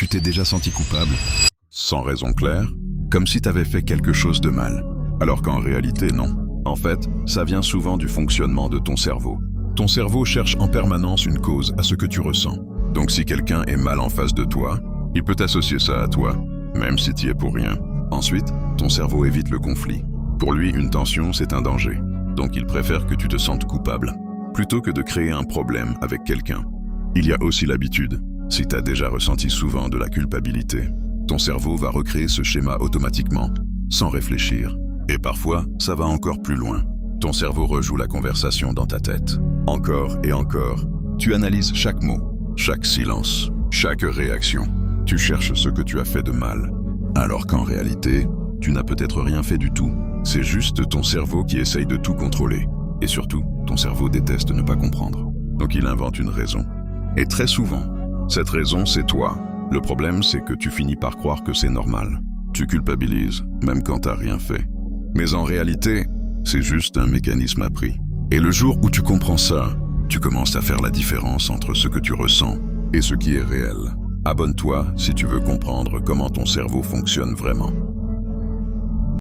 t'es déjà senti coupable? Sans raison claire, comme si t'avais fait quelque chose de mal. Alors qu'en réalité, non. En fait, ça vient souvent du fonctionnement de ton cerveau. Ton cerveau cherche en permanence une cause à ce que tu ressens. Donc si quelqu'un est mal en face de toi, il peut associer ça à toi, même si t'y es pour rien. Ensuite, ton cerveau évite le conflit. Pour lui, une tension, c'est un danger. Donc il préfère que tu te sentes coupable, plutôt que de créer un problème avec quelqu'un. Il y a aussi l'habitude. Si t'as déjà ressenti souvent de la culpabilité, ton cerveau va recréer ce schéma automatiquement, sans réfléchir. Et parfois, ça va encore plus loin. Ton cerveau rejoue la conversation dans ta tête. Encore et encore. Tu analyses chaque mot, chaque silence, chaque réaction. Tu cherches ce que tu as fait de mal. Alors qu'en réalité, tu n'as peut-être rien fait du tout. C'est juste ton cerveau qui essaye de tout contrôler. Et surtout, ton cerveau déteste ne pas comprendre. Donc il invente une raison. Et très souvent, cette raison, c'est toi. Le problème, c'est que tu finis par croire que c'est normal. Tu culpabilises, même quand t'as rien fait. Mais en réalité, c'est juste un mécanisme appris. Et le jour où tu comprends ça, tu commences à faire la différence entre ce que tu ressens et ce qui est réel. Abonne-toi si tu veux comprendre comment ton cerveau fonctionne vraiment.